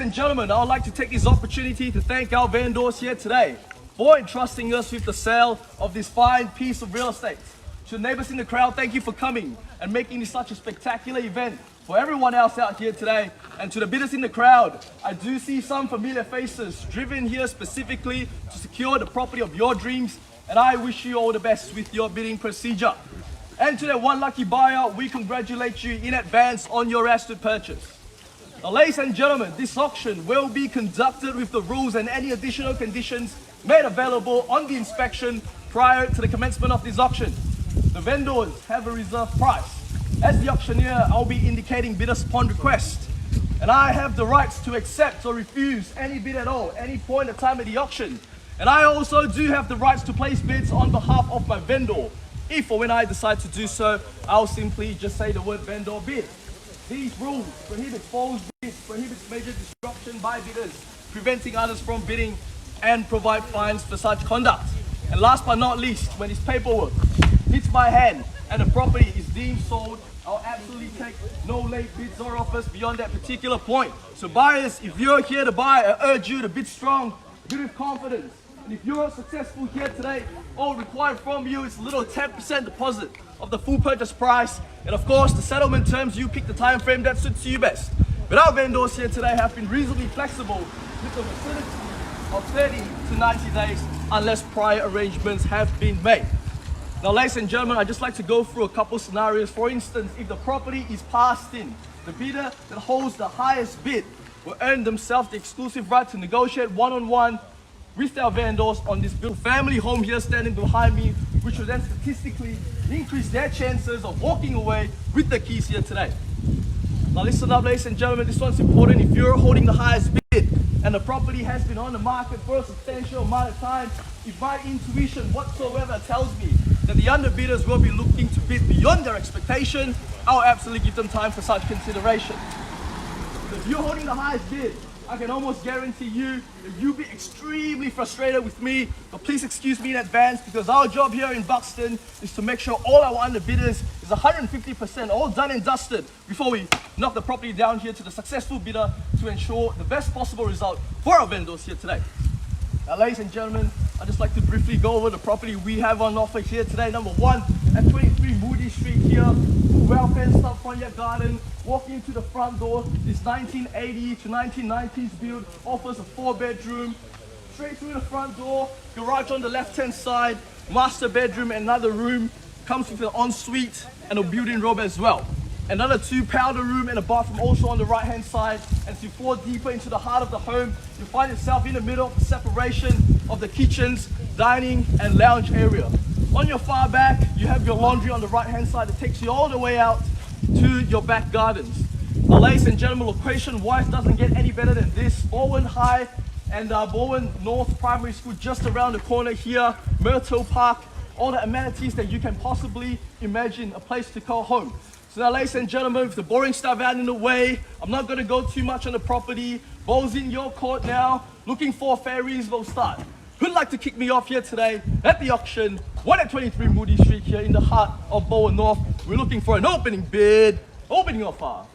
and gentlemen, I would like to take this opportunity to thank our vendors here today for entrusting us with the sale of this fine piece of real estate. To the neighbors in the crowd, thank you for coming and making this such a spectacular event for everyone else out here today. And to the bidders in the crowd, I do see some familiar faces driven here specifically to secure the property of your dreams, and I wish you all the best with your bidding procedure. And to that one lucky buyer, we congratulate you in advance on your asset purchase. Now, ladies and gentlemen, this auction will be conducted with the rules and any additional conditions made available on the inspection prior to the commencement of this auction. The vendors have a reserve price. As the auctioneer, I'll be indicating bidders upon request. And I have the rights to accept or refuse any bid at all, any point in time of the auction. And I also do have the rights to place bids on behalf of my vendor. If or when I decide to do so, I'll simply just say the word vendor bid. These rules prohibit false bids, prohibits major disruption by bidders, preventing others from bidding, and provide fines for such conduct. And last but not least, when this paperwork hits my hand and the property is deemed sold, I'll absolutely take no late bids or offers beyond that particular point. So buyers, if you're here to buy, I urge you to bid strong, bid with confidence. And if you're successful here today, all required from you is a little 10% deposit of the full purchase price. And of course, the settlement terms, you pick the time frame that suits you best. But our vendors here today have been reasonably flexible with the facility of 30 to 90 days unless prior arrangements have been made. Now, ladies and gentlemen, I'd just like to go through a couple scenarios. For instance, if the property is passed in, the bidder that holds the highest bid will earn themselves the exclusive right to negotiate one-on-one with our vendors on this built family home here standing behind me, which will then statistically increase their chances of walking away with the keys here today. Now listen up, ladies and gentlemen, this one's important. If you're holding the highest bid and the property has been on the market for a substantial amount of time, if my intuition whatsoever tells me that the underbidders will be looking to bid beyond their expectation, I'll absolutely give them time for such consideration. So if you're holding the highest bid, I can almost guarantee you that you'll be extremely frustrated with me, but please excuse me in advance because our job here in Buxton is to make sure all our underbidders is 150% all done and dusted before we knock the property down here to the successful bidder to ensure the best possible result for our vendors here today. Now, ladies and gentlemen, I'd just like to briefly go over the property we have on offer here today. Number one, at 23 Moody Street here, well fenced up front yard garden. Walking into the front door, this 1980 to 1990s build offers a 4-bedroom. Straight through the front door, garage on the left-hand side, master bedroom, another room. Comes with an ensuite and a built-in robe as well. Another 2 powder room and a bathroom also on the right-hand side. And as you fall deeper into the heart of the home, you find yourself in the middle of the separation of the kitchens, dining, and lounge area. On your far back, you have your laundry on the right-hand side that takes you all the way out to your back gardens. Now, ladies and gentlemen, location-wise doesn't get any better than this. Balwyn High and Balwyn North Primary School just around the corner here. Myrtle Park, all the amenities that you can possibly imagine, a place to call home. So now, ladies and gentlemen, with the boring stuff out in the way, I'm not going to go too much on the property. Ball's in your court now. Looking for a fair, reasonable start. Who'd like to kick me off here today at the auction, 1 at 23 Moody Street here in the heart of Balwyn North? We're looking for an opening bid, opening offer.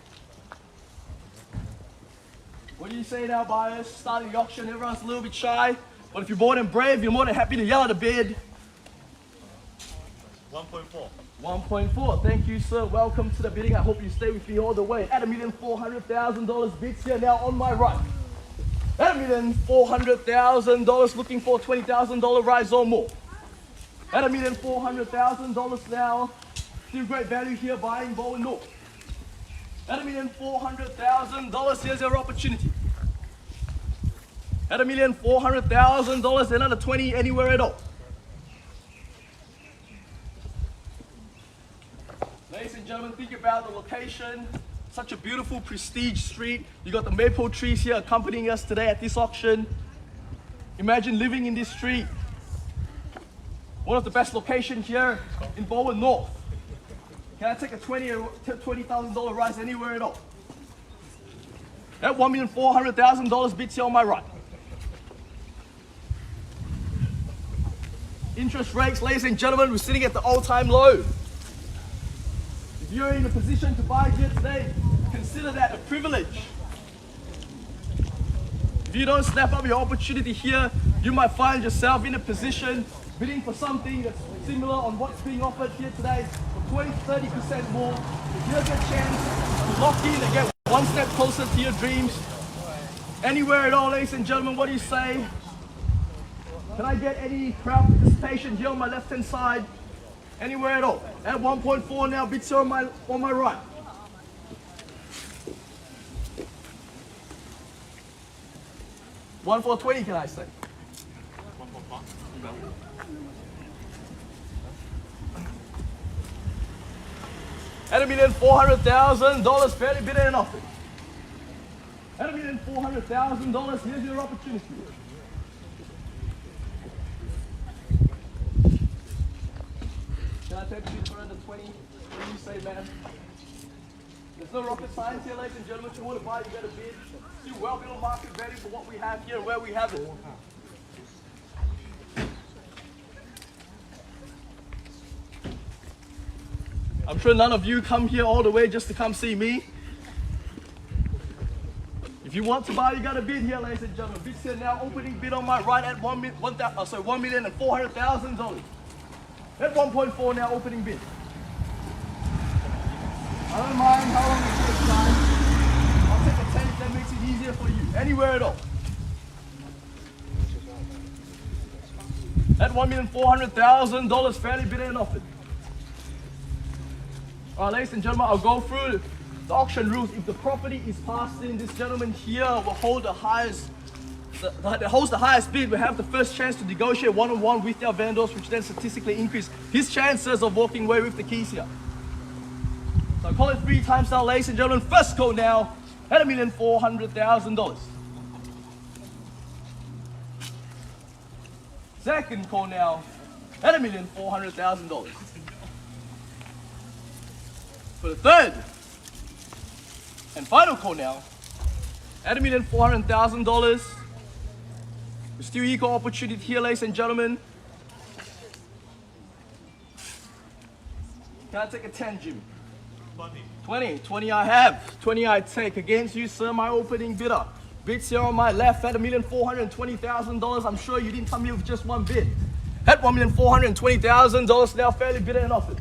What do you say now, buyers? Starting the auction, everyone's a little bit shy. But if you're bold and brave, you're more than happy to yell at a bid. 1.4. 1.4. Thank you, sir. Welcome to the bidding. I hope you stay with me all the way. At $1,400,000 bids here now on my right. At $1,400,000, looking for a $20,000 rise or more. At $1,400,000 now, still great value here buying Balwyn North. At $1,400,000, here's your opportunity. At $1,400,000, another 20 anywhere at all. Ladies and gentlemen, think about the location. Such a beautiful, prestige street. You got the maple trees here accompanying us today at this auction. Imagine living in this street. One of the best locations here in Balwyn North. Can I take a $20,000 rise anywhere at all? At $1,400,000 bids here on my right. Interest rates, ladies and gentlemen, we're sitting at the all-time low. If you're in a position to buy here today, consider that a privilege. If you don't snap up your opportunity here, you might find yourself in a position bidding for something that's similar on what's being offered here today for 20-30% more. Here's your chance to lock in and get one step closer to your dreams. Anywhere at all, ladies and gentlemen, what do you say? Can I get any crowd participation here on my left-hand side? Anywhere at all. At 1.4 now, bids on my right. One for 20, can I say? At $1,400,000, fairly bid and offered. At $1,400,000, here's your opportunity. Can I take you for under 20? What do you say, man? There's no rocket science here, ladies and gentlemen. If you want to buy, you got to bid. See well below market value for what we have here and where we have it. I'm sure none of you come here all the way just to come see me. If you want to buy, you got to bid here, ladies and gentlemen. Bids here now, opening bid on my right at $1,400,000. At 1.4 now, opening bid. I don't mind how long it takes, guys. I'll take a 10 if that makes it easier for you. Anywhere at all. At $1,400,000, fairly bid and offered. Alright, ladies and gentlemen, I'll go through the auction rules. If the property is passed in, this gentleman here will hold the highest. That holds the highest bid will have the first chance to negotiate one-on-one with their vendors, which then statistically increase his chances of walking away with the keys here. So I call it 3 times now, ladies and gentlemen. First call now at $1,400,000. Second call now at $1,400,000. For the third and final call now at $1,400,000. Still equal opportunity here, ladies and gentlemen. Can I take a 10, Jim? 20. 20 I have. 20 I take. Against you, sir, my opening bidder. Bids here on my left at $1,420,000. I'm sure you didn't come here with just one bid. At $1,420,000 now, fairly bid and offered.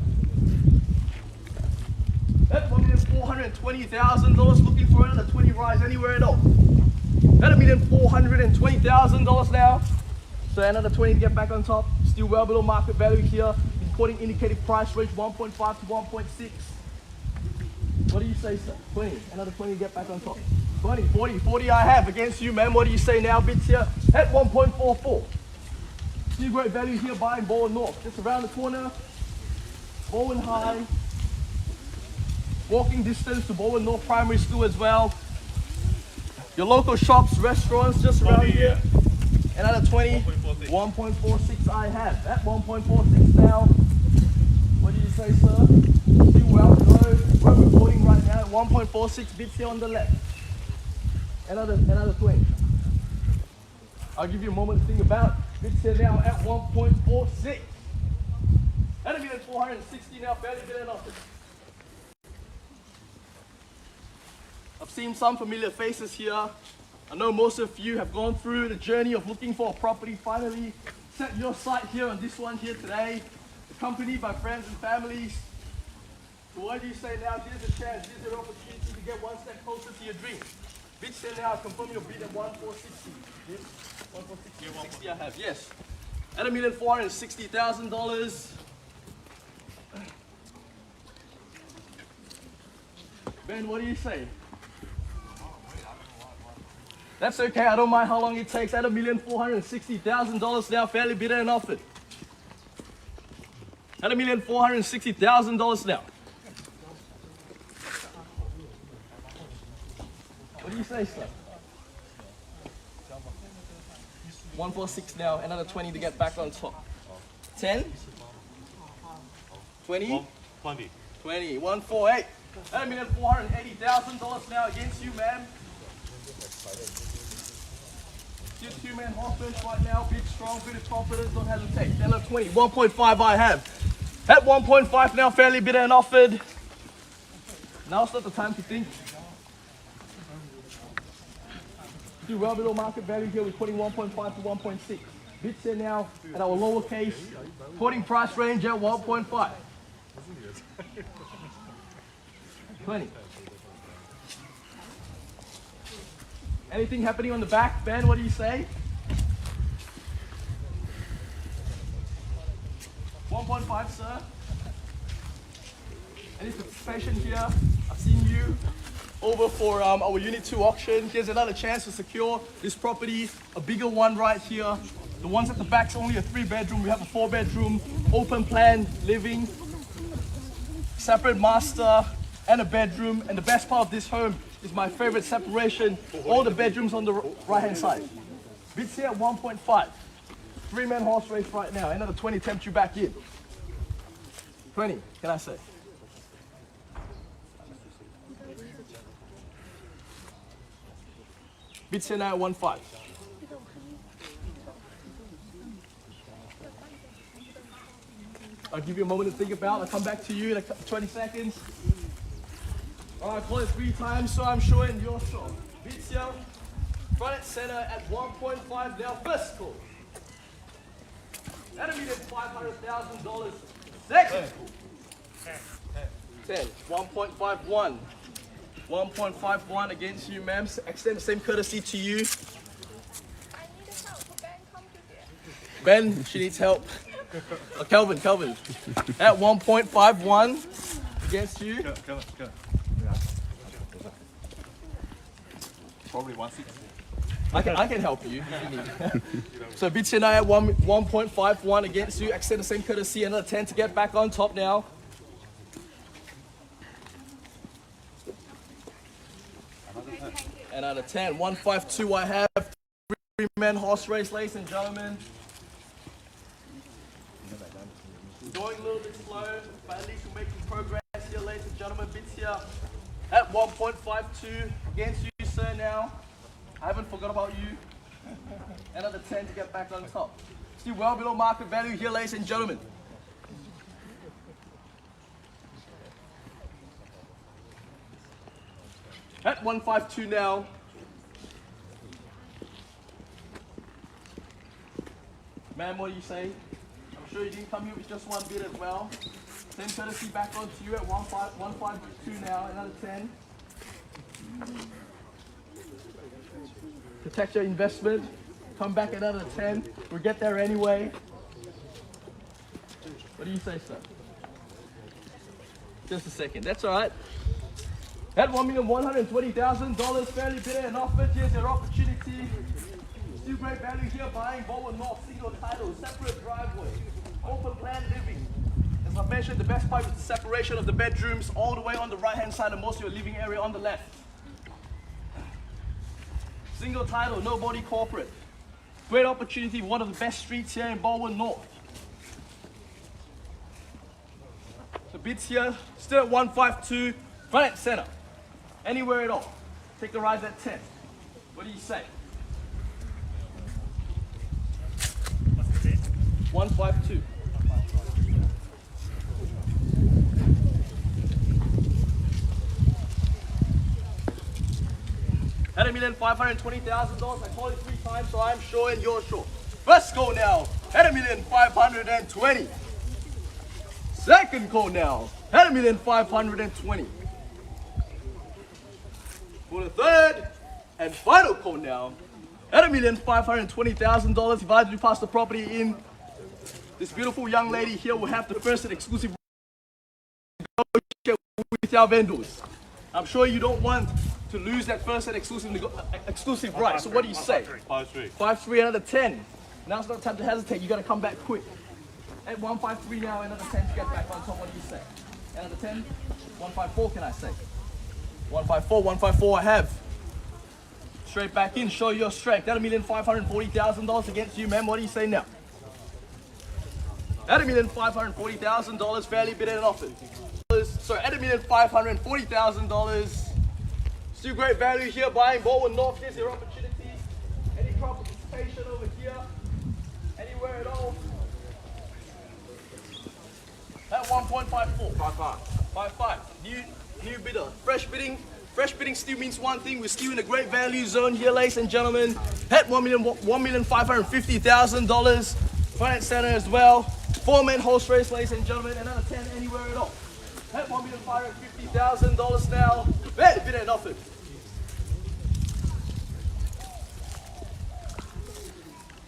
At $1,420,000, looking for another 20 rise anywhere at all. At $1,420,000 now. So another 20 to get back on top. Still well below market value here. Quoting indicative price range 1.5 to 1.6. What do you say, sir? 20. Another 20 to get back on top. 20, 40, 40 I have against you, man. What do you say now? Bids here at 1.44. Still great value here buying Balwyn North. Just around the corner. Balwyn High. Walking distance to Balwyn North Primary School as well. Your local shops, restaurants just around here. Another 20. 1.46 I have. At 1.46 now. What do you say, sir? Still well below. We're recording right now at 1.46 bids here on the left. Another 20. I'll give you a moment to think about. Bids here now at 1.46. At $1,460 now, fairly bid and offered. I've seen some familiar faces here. I know most of you have gone through the journey of looking for a property, finally set your sight here on this one here today, accompanied by friends and families. So what do you say now? Here's a chance, here's your opportunity to get one step closer to your dream. Bid say now, confirm your bid at 1,460. Yes? 1,460 I have, yes. At $1,460,000. Ben, what do you say? That's okay, I don't mind how long it takes. At $1,460,000 now, fairly bid and offered. At $1,460,000 now. What do you say, sir? 146 now, another 20 to get back on top. 10? 20? 20. 20, 148. At $1,480,000 now against you, ma'am. Still 2-man hostage right now, big, strong, bit of confidence, don't hesitate. Another 20, 1.5 I have. At 1.5 now, fairly bid and offered. Now's not the time to think. Still well below market value here. We're putting 1.5 to 1.6. Bids here now at our lower case. Quoting price range at 1.5. 20. Anything happening on the back, Ben? What do you say? 1.5, sir. Any participation here? I've seen you over for our Unit 2 auction. Here's another chance to secure this property, a bigger one right here. The ones at the back's only a 3-bedroom. We have a 4-bedroom, open plan living, separate master, and a bedroom. And the best part of this home is my favorite separation. All the bedrooms on the right-hand side. Bids here at 1.5. 3-man horse race right now. Another 20 tempt you back in. 20, can I say? Bids here now at 1.5. I'll give you a moment to think about. I'll come back to you in 20 seconds. All right, call it 3 times, so I'm sure and you're sure. Bids here, front and center at 1.5 now. First call. That'll be $500,000. Second call. 10. 1.51. 1.51 against you, ma'am. Extend the same courtesy to you. I need help for Ben come to there. Ben, she needs help. Oh, Kelvin. At 1.51 against you. Go. Probably 1.6. I can help you if you need. So bids here now at 1.51 against you. Extend the same courtesy. Another 10 to get back on top now. Another 10. 152 I have. 3-man horse race, ladies and gentlemen. Going a little bit slow, but at least we're making progress here, ladies and gentlemen. Bids here at 1.52 against you, sir, now. I haven't forgot about you. Another 10 to get back on top. Still well below market value here, ladies and gentlemen. At 152 now. Ma'am, what do you say? I'm sure you didn't come here with just one bid as well. Same courtesy back on to you at 152 now, another 10. Protect your investment. Come back another 10. We'll get there anyway. What do you say, sir? Just a second. That's all right. At $1,120,000, fairly bid and offered. Here's your opportunity. Still great value here, buying Balwyn North, single title, separate driveway, open plan living. As I mentioned, the best part is the separation of the bedrooms all the way on the right-hand side and most of your living area on the left. Single title, no body corporate. Great opportunity, one of the best streets here in Balwyn North. So bids here, still at 152, front and center. Anywhere at all. Take a rise at 10. What do you say? 152. At $1,520,000, I call it 3 times, so I'm sure and you're sure. First call now, at $1,520,000. Second call now, at $1,520,000. For the third and final call now, at $1,520,000. If I do pass the property in, this beautiful young lady here will have the first and exclusive with our vendors. I'm sure you don't want to lose that first and exclusive right. So what do you say? 5.3. 5.3, another 10. Now's not time to hesitate. You got to come back quick. At 1.53 now, another 10 to get back on top. What do you say? Another 10. 1.54, can I say? 1.54. 1.54 I have. Straight back in. Show your strength. At $1,540,000 against you, ma'am. What do you say now? At $1,540,000, fairly bid and offered. So at $1,540,000, still great value here, buying Balwyn North. Here's your opportunity. Any crop participation over here, anywhere at all. At 1.54. 5.5. 5.5. New bidder. Fresh bidding Fresh bidding still means one thing. We're still in a great value zone here, ladies and gentlemen. At $1,550,000. Front and center as well. 4-man horse race, ladies and gentlemen. Another 10 anywhere at all. At $1,550,000 now. Very bid and offered.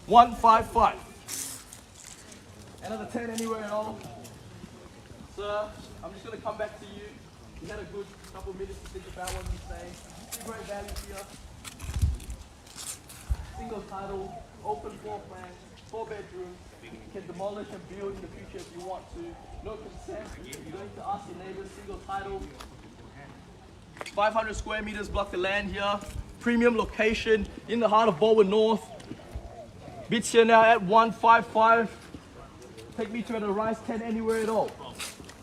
$155,000. Another 10 anywhere at all. Sir, I'm just going to come back to you. You had a good couple minutes to think about what you say. Great value here. Single title, open floor plan, 4-bedroom. You can demolish and build in the future if you want to. No consent. You don't need to ask your neighbors. Single title. 500 square meters block of land here. Premium location in the heart of Balwyn North. Bids here now at $155,000. Take me to a rise 10 anywhere at all.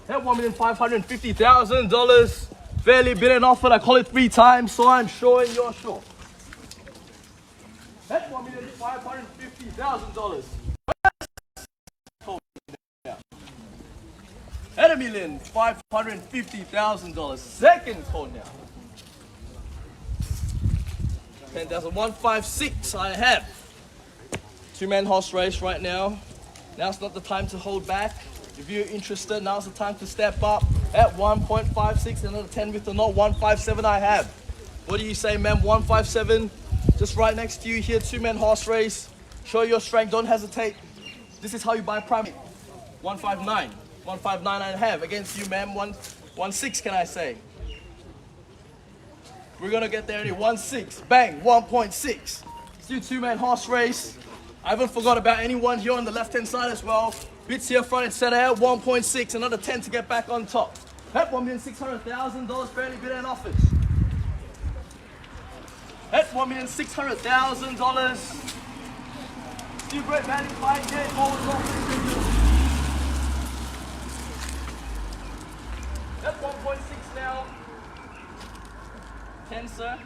At $1,550,000. Fairly bid and offered. I call it 3 times, so I'm sure and you're sure. At $1,550,000. At $1,550,000. Second call now. 10,000. 156 I have. 2-man horse race right now. Now's not the time to hold back. If you're interested, now's the time to step up. At 1.56, another 10 with the knot. 157 I have. What do you say, ma'am? 157. Just right next to you here. 2-man horse race. Show your strength. Don't hesitate. This is how you buy prime. 159. 159 I have against you, ma'am. 116 can I say? We're gonna get there anyway. 16. Bang. 1.6. Still 2-man horse race. I haven't forgot about anyone here on the left-hand side as well. Bids here front and center at 1.6. Another 10 to get back on top. At $1,600,000. Fairly bid and offered. At $1,600,000. Still great value buying here. At 1.6 now. 10, sir.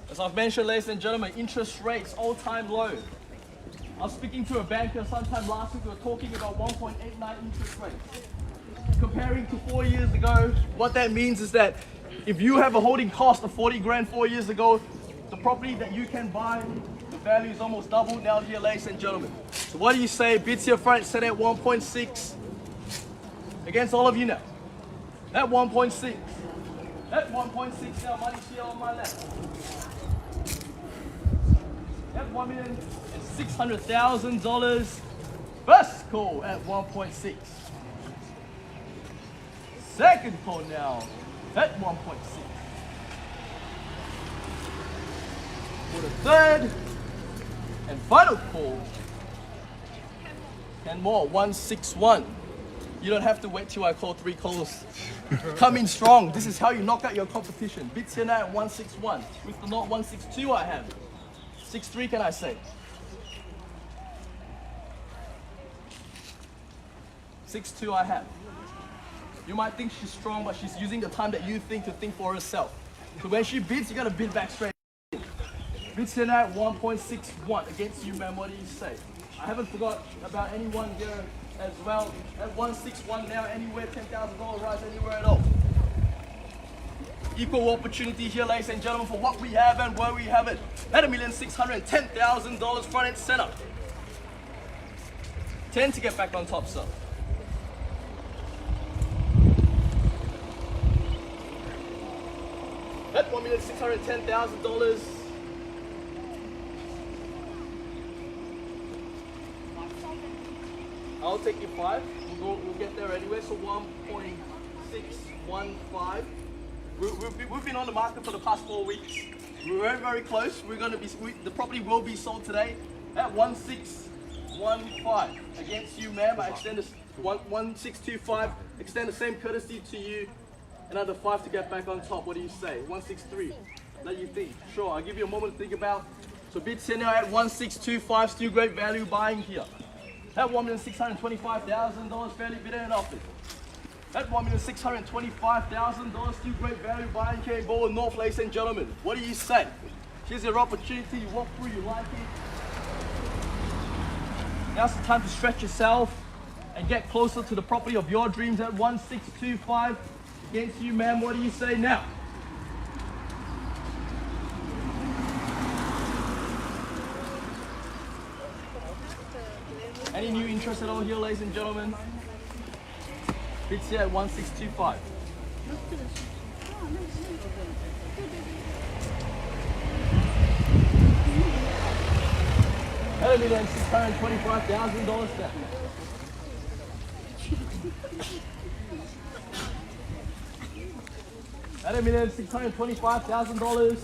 As I've mentioned, ladies and gentlemen, interest rates all-time low. I was speaking to a banker sometime last week. We were talking about 1.89 interest rates. Comparing to 4 years ago, what that means is that if you have a holding cost of 40 grand 4 years ago, the property that you can buy, the value is almost doubled now here, ladies and gentlemen. So what do you say? Bids here front set at 1.6 against all of you now. At 1.6. At 1.6 now, money here on my left. At $1,600,000. First call at 1.6. Second call now at 1.6. For the third and final call, 10 more, 161. You don't have to wait till I call 3 calls. Come in strong. This is how you knock out your competition. Bids here now at 161. With the knot 162 I have. 6.3 can I say? 6.2 I have. You might think she's strong, but she's using the time that you think to think for herself. So when she bids, you gotta bid back straight. Bids here now at 1.61 against you, man. What do you say? I haven't forgot about anyone here as well. At 161 now, anywhere, $10,000 rise anywhere at all. Equal opportunity here, ladies and gentlemen, for what we have and where we have it. At $1,610,000 front and center. 10 to get back on top, sir. At $1,610,000. I'll take you 5. We'll get there anyway. So 1.615. We've been on the market for the past 4 weeks. We're very, very close. The property will be sold today at 1.615 against you, ma'am. I extend this 1.625. Extend the same courtesy to you. Another 5 to get back on top. What do you say? 1.63. Let you think. Sure, I'll give you a moment to think about. So bids here now at 1.625. Still great value buying here. At $1,625,000, fairly bid and offered. At $1,625,000, still great value buying here in Balwyn North, ladies and gentlemen. What do you say? Here's your opportunity. You walk through, you like it. Now's the time to stretch yourself and get closer to the property of your dreams at 1625 against you, ma'am. What do you say now? Any new interest at all here, ladies and gentlemen? Bids here at 1625. $1,625,000 back. $1,625,000.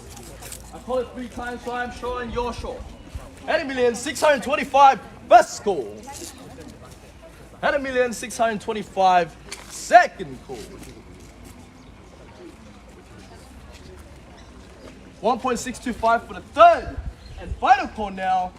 I call it 3 times, so I'm sure and you're sure. $1,625,000 first call. $1,625,000 second call. 1.625 for the third and final call now.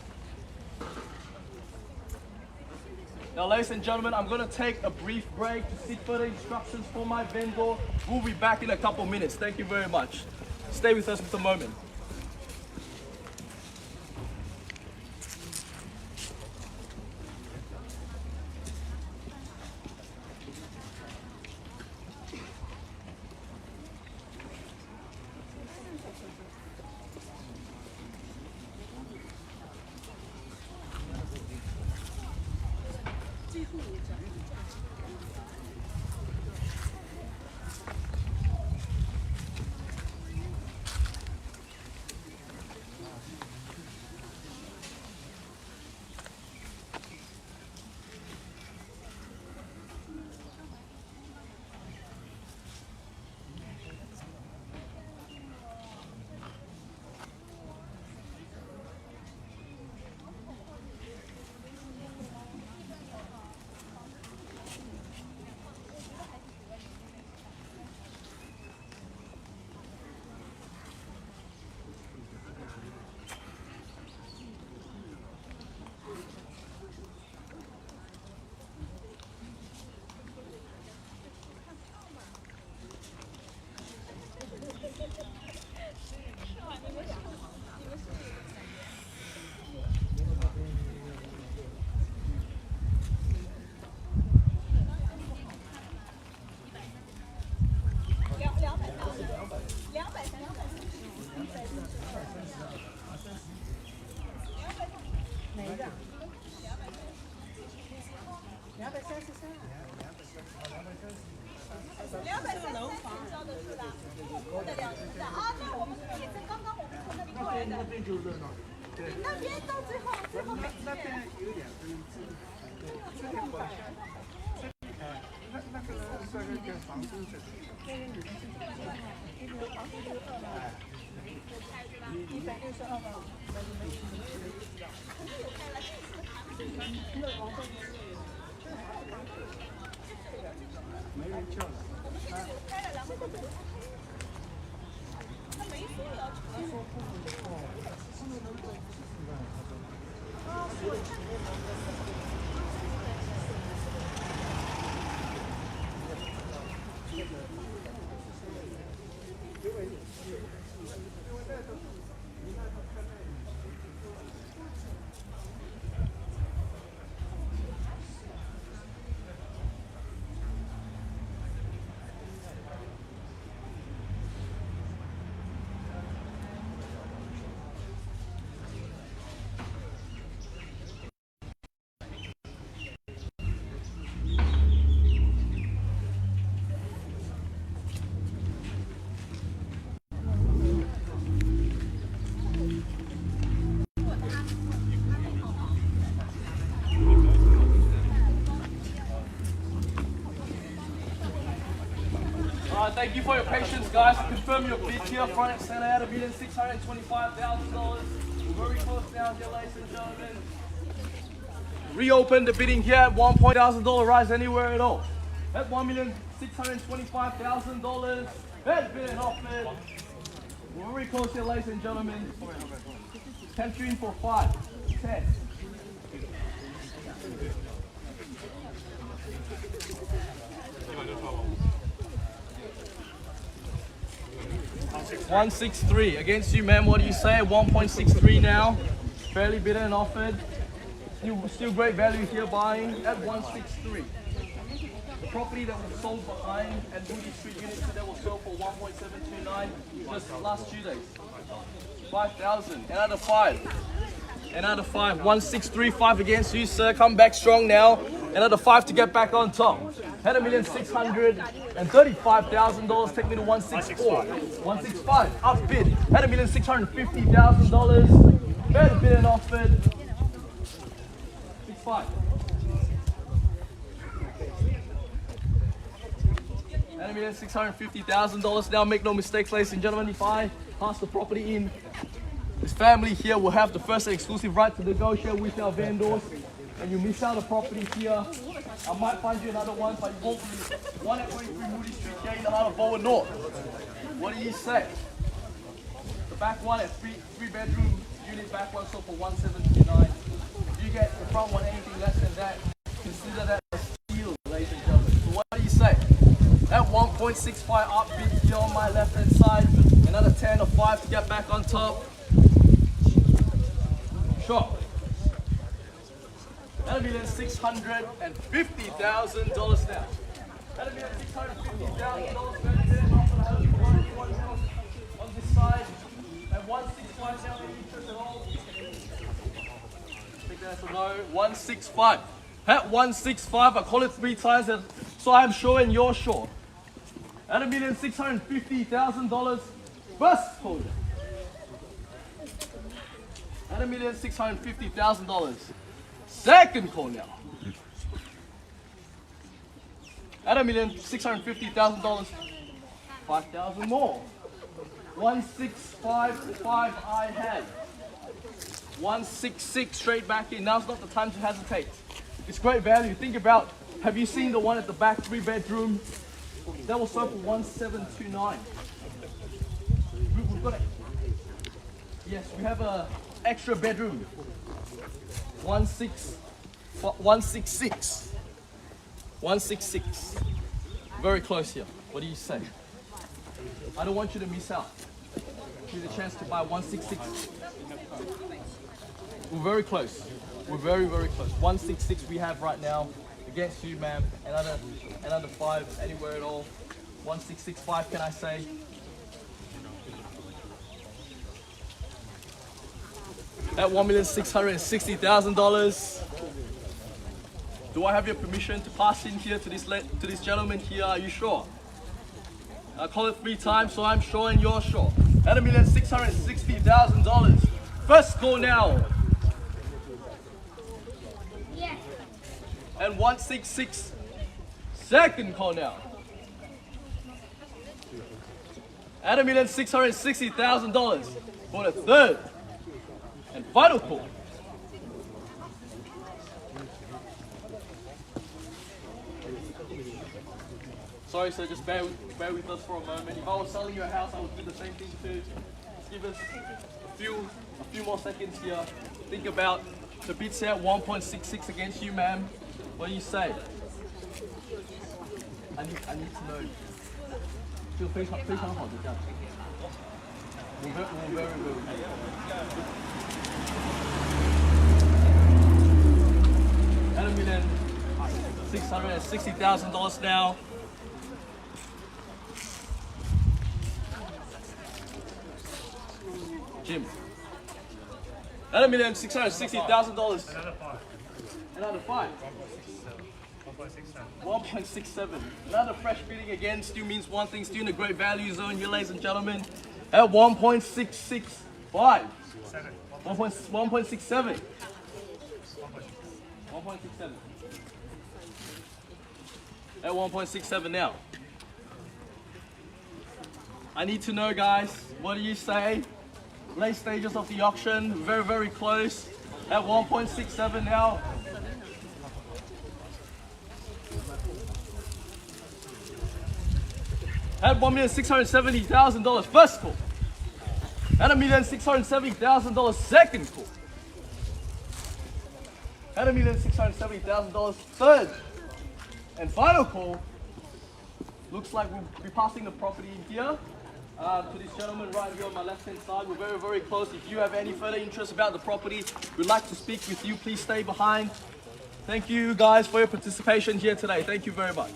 Now, ladies and gentlemen, I'm going to take a brief break to seek further instructions for my vendor. We'll be back in a couple minutes. Thank you very much. Stay with us for a moment. Thank you for your patience, guys. Confirm your bid here, front and center at $1,625,000. We're very close down here, ladies and gentlemen. Reopen the bidding here at $1,000 rise anywhere at all. At $1,625,000. That's been offered. We're very close here, ladies and gentlemen. 10 stream for 5. 10. $163 against you, ma'am. What do you say? 1.63 now. Fairly bidden and offered. Still great value here buying at 163. The property that was sold behind at Moody Street units that was sold for 1.729 just last 2 days. 5,000. Another 5. Another 5. 1,635 against you, sir. Come back strong now. Another 5 to get back on top. Had $1,635,000. Take me to 164. 165. Up bid. Had $1,650,000. Better bid and offered. 65. $1,650,000. Now make no mistakes, ladies and gentlemen, if I pass the property in, this family here will have the first and exclusive right to negotiate with our vendors, and you miss out a property here, I might find you another one, but you won't be one at 23 Moody Street here in the heart of Balwyn North. What do you say? The back one at three bedroom unit, back one sold for 1,729. If you get the front one anything less than that, consider that a steal, ladies and gentlemen. So what do you say? At 1.65 up bid here on my left hand side, another 10 or 5 to get back on top. Sure. That'll be then $650,000 now. That'll be then $650,000 on this side. At 165 now, any interest at all? I think that's a no. 165. At 165, I call it 3 times, so I'm sure and you're sure. That'll be then $650,000 first call. At $1,650,000. Second call now. At $1,650,000. 5,000 more. 1,655 I had. 166 straight back in. Now's not the time to hesitate. It's great value. Think about, have you seen the one at the back, 3 bedroom? That was sold for 1,729. We've got it. Yes, we have a extra bedroom. 166. 166. Very close here. What do you say? I don't want you to miss out. Give you the chance to buy 166. We're very close. We're very, very close. 166 we have right now against you, ma'am. Another 5 anywhere at all. 1,665 can I say? At $1,660,000. Do I have your permission to pass in here to this gentleman here? Are you sure? I call it 3 times, so I'm sure and you're sure. At $1,660,000. First call now. Yes. And 166. Second call now. At $1,660,000 for the third and final call. Sorry, sir, just bear with us for a moment. If I was selling you a house, I would do the same thing too. Just give us a few more seconds here. Think about the bid's at 1.66 against you, ma'am. What do you say? I need to know. 就非常好的价钱。我 very good. At $1,660,000 now. Jim. At $1,660,000. Another 5. 1.67. Another fresh bidding again. Still means one thing. Still in the great value zone here, ladies and gentlemen. At 1.665. 1.67. 1.67. At 1.67 now. I need to know, guys, what do you say? Late stages of the auction, very, very close. At 1.67 now. At $1,670,000 first call. At $1,670,000 second call. At $1,670,000 third and final call. Looks like we'll be passing the property in here. to this gentleman right here on my left-hand side. We're very, very close. If you have any further interest about the property, we'd like to speak with you. Please stay behind. Thank you guys for your participation here today. Thank you very much.